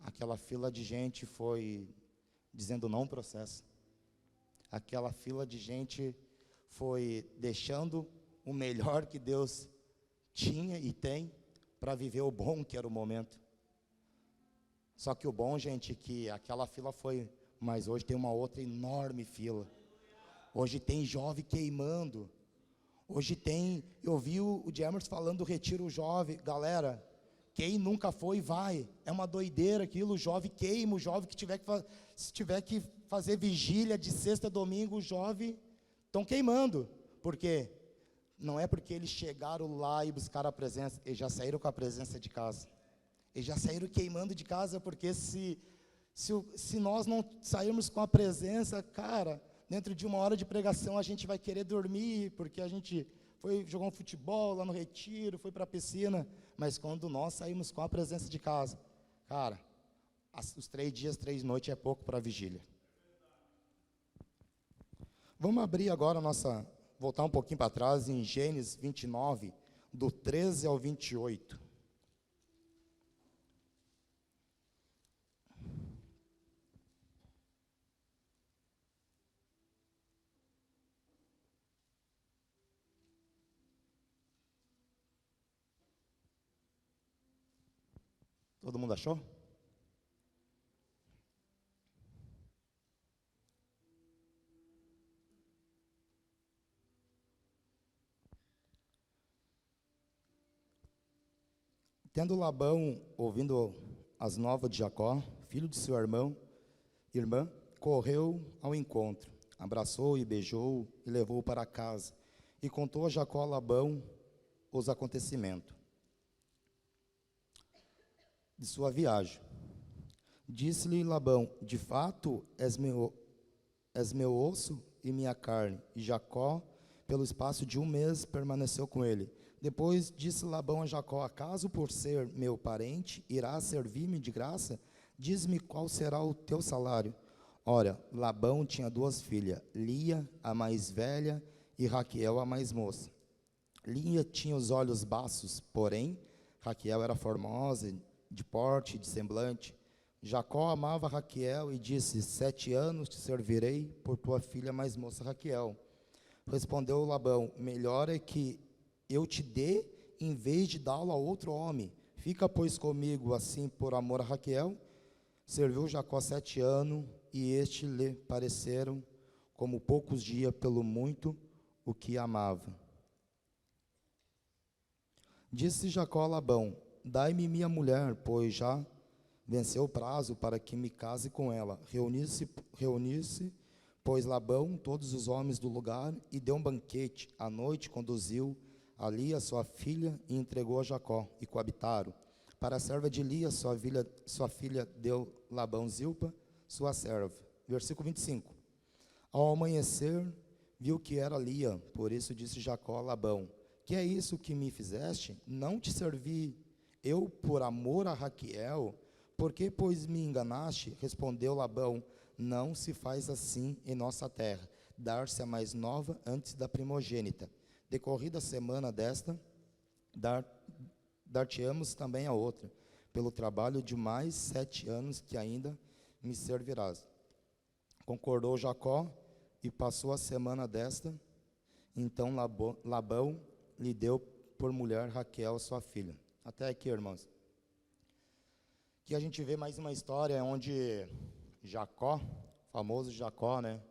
Aquela fila de gente foi dizendo não ao processo. Aquela fila de gente foi deixando o melhor que Deus tinha e tem para viver o bom que era o momento. Só que o bom, gente, que aquela fila foi, mas hoje tem uma outra enorme fila. Hoje tem jovem queimando. Hoje tem, eu vi o Jammers falando do retiro jovem. Galera, quem nunca foi, vai. É uma doideira aquilo, o jovem queima, o jovem que se tiver que fazer vigília de sexta a domingo, os jovens estão queimando. Por quê? Não é porque eles chegaram lá e buscaram a presença, eles já saíram com a presença de casa. Eles já saíram queimando de casa, porque se nós não sairmos com a presença, cara, dentro de uma hora de pregação a gente vai querer dormir, porque a gente foi jogar um futebol lá no retiro, foi para a piscina, mas quando nós saímos com a presença de casa, cara, os 3 dias, 3 noites é pouco para a vigília. Vamos abrir agora voltar um pouquinho para trás, em Gênesis 29, do 13 ao 28. Todo mundo achou? Tendo Labão, ouvindo as novas de Jacó, filho de seu irmã, correu ao encontro, abraçou e beijou e levou-o para casa, e contou a Jacó a Labão os acontecimentos de sua viagem. Disse-lhe Labão: de fato és meu osso e minha carne. E Jacó, pelo espaço de 1 mês, permaneceu com ele. Depois disse Labão a Jacó: acaso por ser meu parente irás servir-me de graça? Diz-me qual será o teu salário. Ora, Labão tinha 2 filhas, Lia, a mais velha, e Raquel, a mais moça. Lia tinha os olhos baços, porém Raquel era formosa, de porte, de semblante. Jacó amava Raquel e disse: 7 anos te servirei por tua filha mais moça Raquel. Respondeu Labão: melhor é que eu te dê, em vez de dá-lo a outro homem. Fica, pois, comigo, assim, por amor a Raquel. Serviu Jacó 7 anos, e este lhe pareceram como poucos dias, pelo muito o que amava. Disse Jacó a Labão: dai-me minha mulher, pois já venceu o prazo para que me case com ela. Reuniu-se, pois Labão, todos os homens do lugar, e deu um banquete. À noite conduziu a Lia, sua filha, e entregou a Jacó, e coabitaram. Para a serva de Lia, sua filha deu Labão Zilpa, sua serva. Versículo 25. Ao amanhecer, viu que era Lia, por isso disse Jacó a Labão: que é isso que me fizeste? Não te servi eu por amor a Raquel? Por que, pois, me enganaste? Respondeu Labão: não se faz assim em nossa terra, dar-se a mais nova antes da primogênita. Decorrida a semana desta, dar-te-amos também a outra, pelo trabalho de mais 7 anos que ainda me servirás. Concordou Jacó, e passou a semana desta. Então Labão lhe deu por mulher Raquel, sua filha. Até aqui, irmãos. Aqui a gente vê mais uma história onde Jacó, famoso Jacó, né?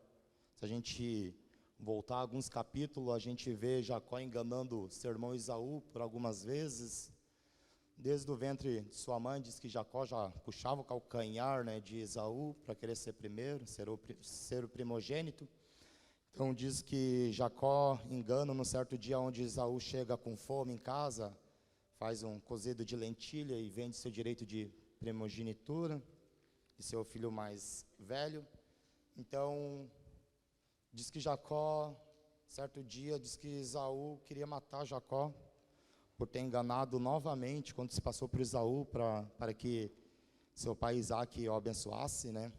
Se a gente voltar alguns capítulos, a gente vê Jacó enganando seu irmão Esaú por algumas vezes. Desde o ventre de sua mãe, diz que Jacó já puxava o calcanhar, né, de Esaú para querer ser primeiro, ser o primogênito. Então diz que Jacó engana num certo dia onde Esaú chega com fome em casa, faz um cozido de lentilha e vende seu direito de primogenitura de seu filho mais velho. Então, diz que Jacó, certo dia, diz que Esaú queria matar Jacó por ter enganado novamente quando se passou por Esaú para que seu pai Isaque o abençoasse, né?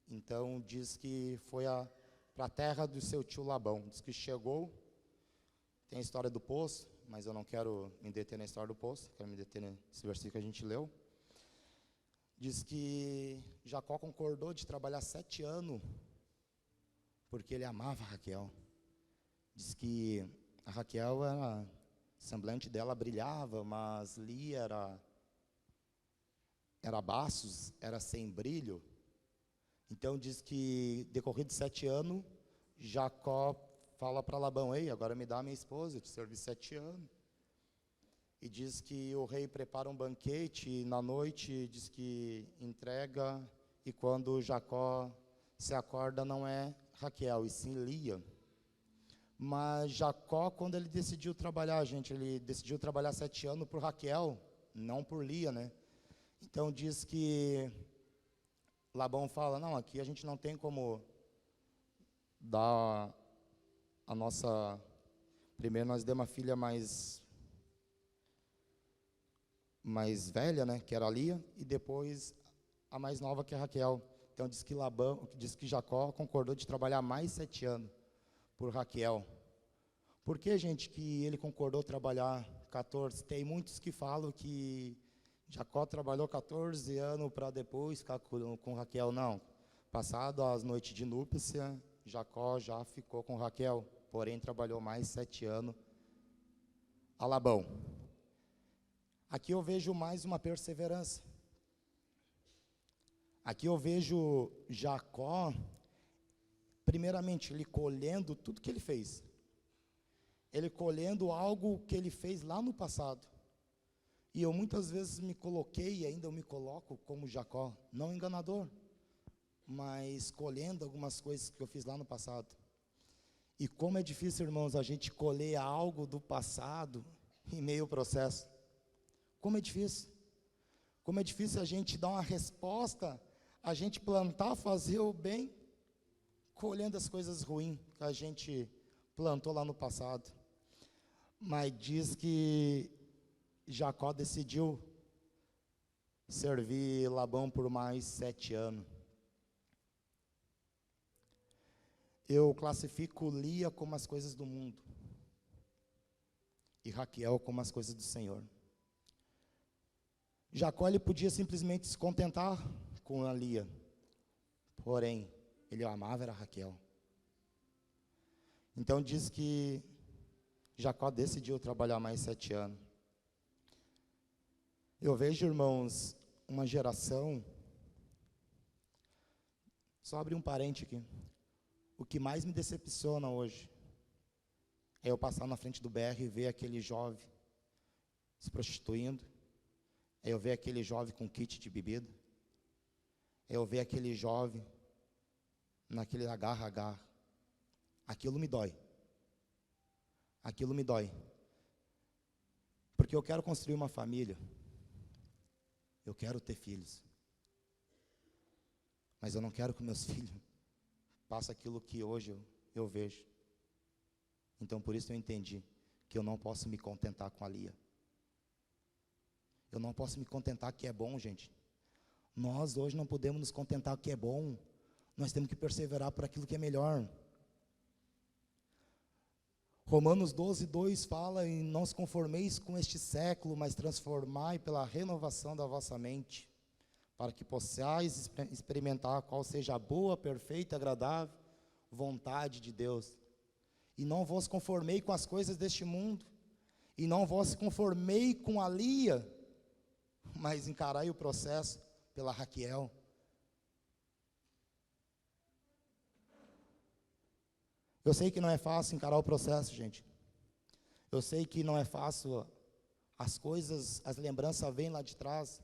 Então, diz que foi para a terra do seu tio Labão. Diz que chegou, tem a história do poço, mas eu não quero me deter na história do poço, quero me deter nesse versículo que a gente leu. Diz que Jacó concordou de trabalhar 7 anos, porque ele amava a Raquel. Diz que a Raquel, o semblante dela brilhava, mas Lia era baços, era sem brilho. Então diz que, decorrido de 7 anos, Jacó fala para Labão: ei, agora me dá a minha esposa, eu te servi 7 anos. E diz que o rei prepara um banquete, e na noite diz que entrega, e quando Jacó se acorda, não é Raquel, e sim Lia. Mas Jacó, quando ele decidiu trabalhar, gente, ele decidiu trabalhar 7 anos por Raquel, não por Lia, né? Então diz que Labão fala: não, aqui a gente não tem como dar a nossa... Primeiro nós demos uma filha mais velha, né, que era a Lia, e depois a mais nova, que é a Raquel. Então diz que Jacó concordou de trabalhar mais 7 anos por Raquel. Por que, gente, que ele concordou trabalhar 14? Tem muitos que falam que Jacó trabalhou 14 anos para depois ficar com Raquel. Não. Passado as noites de núpcia, Jacó já ficou com Raquel, porém trabalhou mais 7 anos a Labão. Aqui eu vejo mais uma perseverança. Aqui eu vejo Jacó, primeiramente, ele colhendo tudo que ele fez. Ele colhendo algo que ele fez lá no passado. E eu muitas vezes me coloquei, e ainda eu me coloco como Jacó, não enganador, mas colhendo algumas coisas que eu fiz lá no passado. E como é difícil, irmãos, a gente colher algo do passado em meio ao processo. Como é difícil. Como é difícil a gente dar uma resposta, a gente plantar, fazer o bem, colhendo as coisas ruins que a gente plantou lá no passado. Mas diz que Jacó decidiu servir Labão por mais 7 anos. Eu classifico Lia como as coisas do mundo e Raquel como as coisas do Senhor. Jacó, ele podia simplesmente se contentar com a Lia, porém, ele amava era Raquel. Então diz que Jacó decidiu trabalhar mais 7 anos. Eu vejo, irmãos, uma geração, só abrir um parente aqui, o que mais me decepciona hoje é eu passar na frente do BR e ver aquele jovem se prostituindo, é eu ver aquele jovem com kit de bebida, é eu ver aquele jovem naquele agarra-agarra. Aquilo me dói. Aquilo me dói. Porque eu quero construir uma família. Eu quero ter filhos. Mas eu não quero que meus filhos passem aquilo que hoje eu vejo. Então por isso eu entendi que eu não posso me contentar com a Lia. Eu não posso me contentar que é bom, gente. Nós hoje não podemos nos contentar que é bom. Nós temos que perseverar por aquilo que é melhor. Romanos 12:2 fala: e não os conformeis com este século, mas transformai pela renovação da vossa mente, para que possais experimentar qual seja a boa, perfeita e agradável vontade de Deus. E não vos conformei com as coisas deste mundo, e não vos conformei com a Lia, mas encarai o processo pela Raquel. Eu sei que não é fácil encarar o processo, gente. Eu sei que não é fácil, as coisas, as lembranças vêm lá de trás.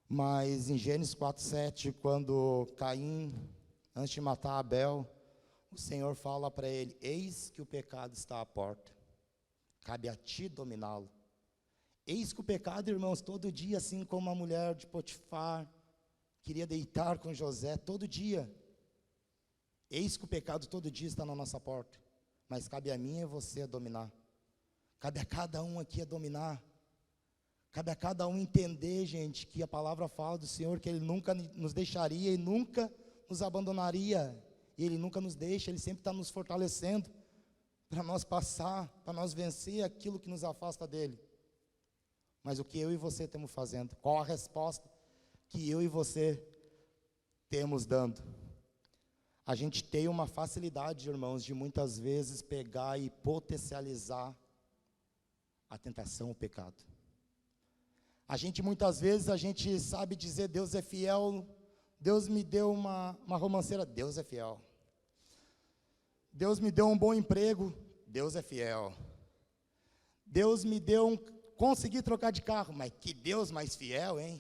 Mas em Gênesis 4:7, quando Caim, antes de matar Abel, o Senhor fala para ele: eis que o pecado está à porta. cabe a ti dominá-lo. Eis que o pecado, irmãos, todo dia, assim como a mulher de Potifar queria deitar com José, todo dia. Eis que o pecado todo dia está na nossa porta, mas cabe a mim e a você a dominar. Cabe a cada um aqui a dominar. Cabe a cada um entender, gente, que a palavra fala do Senhor, que Ele nunca nos deixaria e nunca nos abandonaria. E Ele nunca nos deixa, Ele sempre está nos fortalecendo para nós passar, para nós vencer aquilo que nos afasta dEle. Mas o que eu e você estamos fazendo? Qual a resposta que eu e você temos dando? A gente tem uma facilidade, irmãos, de muitas vezes pegar e potencializar a tentação, o pecado. A gente muitas vezes, a gente sabe dizer, Deus é fiel, Deus me deu uma romanceira, Deus é fiel. Deus me deu um bom emprego, Deus é fiel. Deus me deu consegui trocar de carro, mas que Deus mais fiel, hein?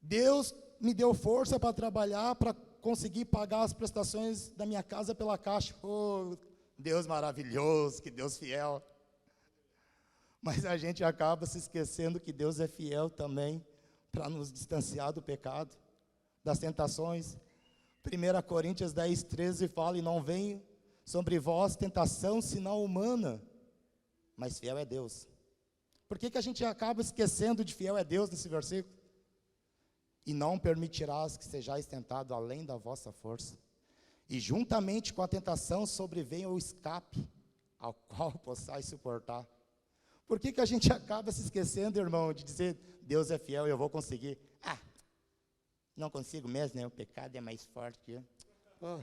Deus me deu força para trabalhar, para conseguir pagar as prestações da minha casa pela Caixa. Oh, Deus maravilhoso, que Deus fiel. Mas a gente acaba se esquecendo que Deus é fiel também para nos distanciar do pecado, das tentações. 1 Coríntios 10, 13 fala, e não vem sobre vós tentação senão humana, mas fiel é Deus. Por que a gente acaba esquecendo de fiel é Deus nesse versículo? E não permitirás que sejais tentado além da vossa força. E juntamente com a tentação sobrevenha o escape, ao qual possais suportar. Por que a gente acaba se esquecendo, irmão, de dizer, Deus é fiel e eu vou conseguir? Ah, não consigo mesmo, né? O pecado é mais forte que eu. Oh.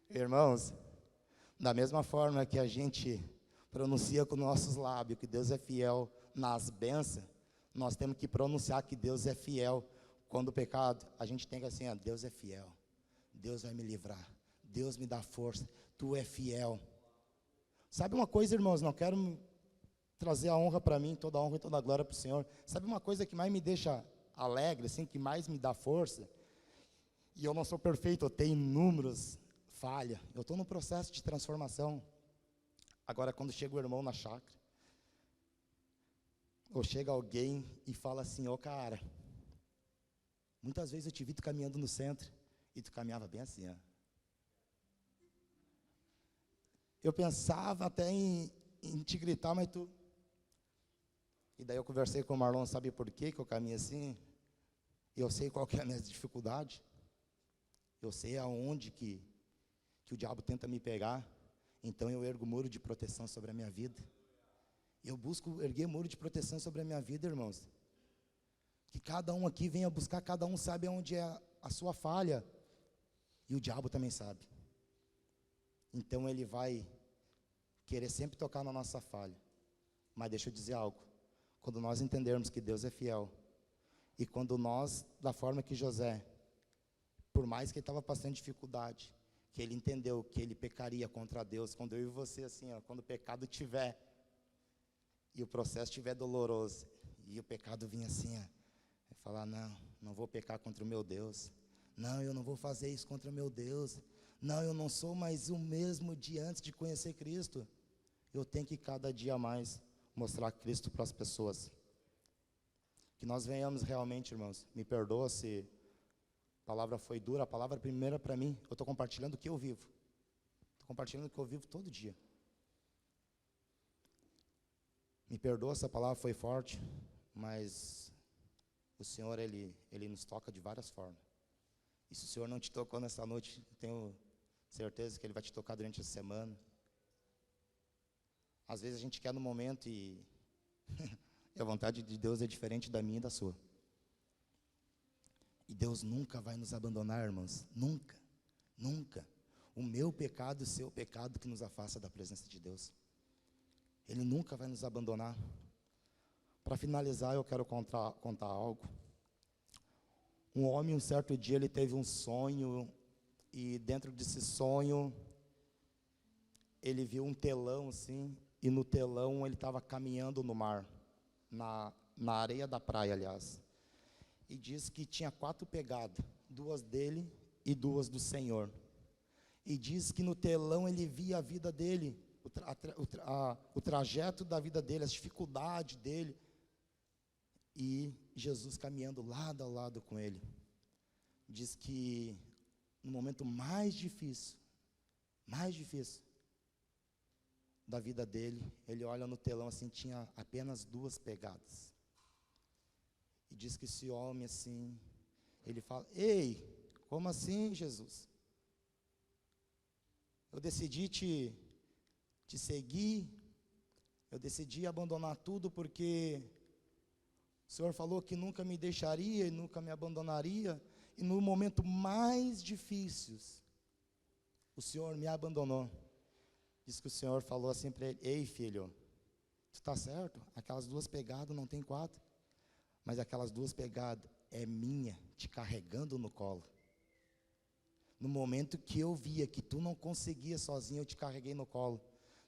Irmãos, da mesma forma que a gente pronuncia com nossos lábios que Deus é fiel nas bênçãos, nós temos que pronunciar que Deus é fiel quando o pecado, a gente tem que assim, ó, Deus é fiel, Deus vai me livrar, Deus me dá força, Tu é fiel. Sabe uma coisa, irmãos, não quero trazer a honra para mim, toda a honra e toda a glória para o Senhor. Sabe uma coisa que mais me deixa alegre, assim, que mais me dá força? E eu não sou perfeito, eu tenho inúmeras falhas, eu estou no processo de transformação. Agora, quando chega o irmão na chácara, ou chega alguém e fala assim, ô cara, muitas vezes eu te vi tu caminhando no centro, e tu caminhava bem assim, ó. Eu pensava até em te gritar, mas tu... E daí eu conversei com o Marlon, sabe por quê que eu caminho assim? Eu sei qual que é a minha dificuldade. Eu sei aonde que o diabo tenta me pegar. Então eu ergo muro de proteção sobre a minha vida. Eu busco erguer muro de proteção sobre a minha vida, irmãos. Que cada um aqui venha buscar, cada um sabe onde é a sua falha. E o diabo também sabe. Então ele vai querer sempre tocar na nossa falha. Mas deixa eu dizer algo. Quando nós entendermos que Deus é fiel, e quando nós, da forma que José, por mais que ele estava passando dificuldade, que ele entendeu que ele pecaria contra Deus, quando eu e você, assim, ó, quando o pecado tiver, e o processo estiver doloroso, e o pecado vinha assim, ó, vai falar, não vou pecar contra o meu Deus, não, eu não vou fazer isso contra o meu Deus, não, eu não sou mais o mesmo de antes de conhecer Cristo. Eu tenho que cada dia mais mostrar Cristo para as pessoas. Que nós venhamos realmente, irmãos, me perdoa se a palavra foi dura, a palavra primeira para mim, eu estou compartilhando o que eu vivo. Estou compartilhando o que eu vivo todo dia. Me perdoa se a palavra foi forte, mas o Senhor, Ele nos toca de várias formas. E se o Senhor não te tocou nessa noite, tenho certeza que Ele vai te tocar durante a semana. Às vezes a gente quer no momento e a vontade de Deus é diferente da minha e da sua. E Deus nunca vai nos abandonar, irmãos. Nunca, nunca. O meu pecado e o seu pecado que nos afasta da presença de Deus. Ele nunca vai nos abandonar. Para finalizar, eu quero contar algo. Um homem, um certo dia, ele teve um sonho, e dentro desse sonho, ele viu um telão assim, e no telão ele estava caminhando no mar, na areia da praia, aliás. E diz que tinha 4 pegadas, 2 dele e 2 do Senhor. E diz que no telão ele via a vida dele, o trajeto da vida dele, as dificuldades dele. E Jesus caminhando lado a lado com ele. Diz que no momento mais difícil da vida dele, ele olha no telão assim, tinha apenas 2 pegadas. E diz que esse homem assim, ele fala: ei, como assim, Jesus? Eu decidi te seguir, eu decidi abandonar tudo porque o Senhor falou que nunca me deixaria e nunca me abandonaria, e no momento mais difícil, o Senhor me abandonou. Diz que o Senhor falou assim para ele: ei, filho, tu está certo, aquelas 2 pegadas não tem 4, mas aquelas 2 pegadas é minha, te carregando no colo. No momento que eu via que tu não conseguia sozinho, eu te carreguei no colo.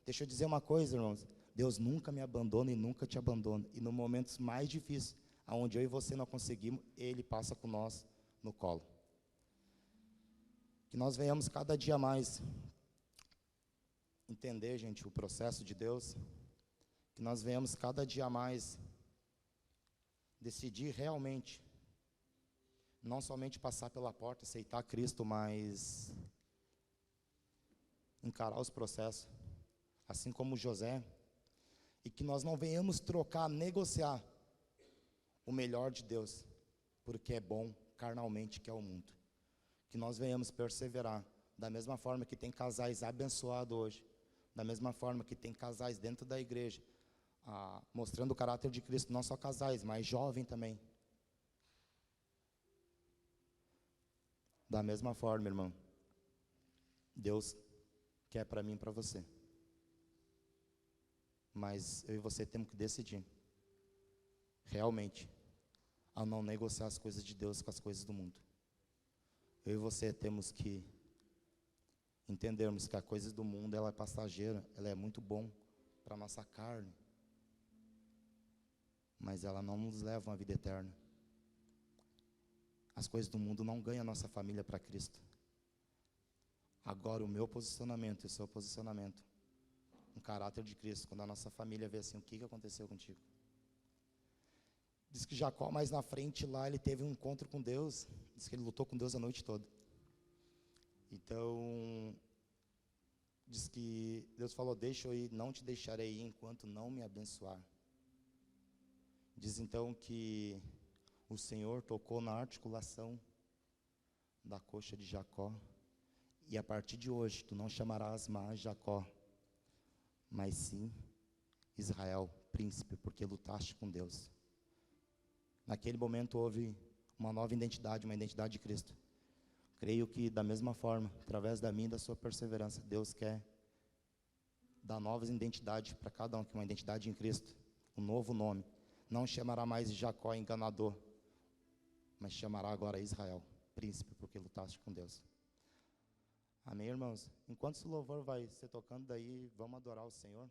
Deixa eu dizer uma coisa, irmãos, Deus nunca me abandona e nunca te abandona. E nos momentos mais difíceis, onde eu e você não conseguimos, Ele passa com nós no colo. Que nós venhamos cada dia mais entender, gente, o processo de Deus. Que nós venhamos cada dia mais decidir realmente, não somente passar pela porta, aceitar Cristo, mas encarar os processos, assim como José. E que nós não venhamos trocar, negociar o melhor de Deus, porque é bom carnalmente que é o mundo. Que nós venhamos perseverar, da mesma forma que tem casais abençoados hoje, da mesma forma que tem casais dentro da igreja, mostrando o caráter de Cristo, não só casais, mas jovem também. Da mesma forma, irmão, Deus quer para mim e para você. Mas eu e você temos que decidir, realmente, a não negociar as coisas de Deus com as coisas do mundo. Eu e você temos que entendermos que a coisa do mundo, ela é passageira, ela é muito bom para a nossa carne, mas ela não nos leva a uma vida eterna. As coisas do mundo não ganham a nossa família para Cristo. Agora o meu posicionamento e o seu posicionamento, um caráter de Cristo, quando a nossa família vê assim, o que aconteceu contigo? Diz que Jacó, mais na frente lá, ele teve um encontro com Deus. Diz que ele lutou com Deus a noite toda. Então, diz que Deus falou: deixa eu ir, não te deixarei ir enquanto não me abençoar. Diz então que o Senhor tocou na articulação da coxa de Jacó. E a partir de hoje, tu não chamarás mais Jacó, mas sim Israel, príncipe, porque lutaste com Deus. Naquele momento houve uma nova identidade, uma identidade de Cristo. Creio que da mesma forma, através da minha e da sua perseverança, Deus quer dar novas identidades para cada um, que uma identidade em Cristo, um novo nome. Não chamará mais Jacó enganador, mas chamará agora Israel, príncipe, porque lutaste com Deus. Amém, irmãos? Enquanto esse louvor vai ser tocando daí, vamos adorar o Senhor.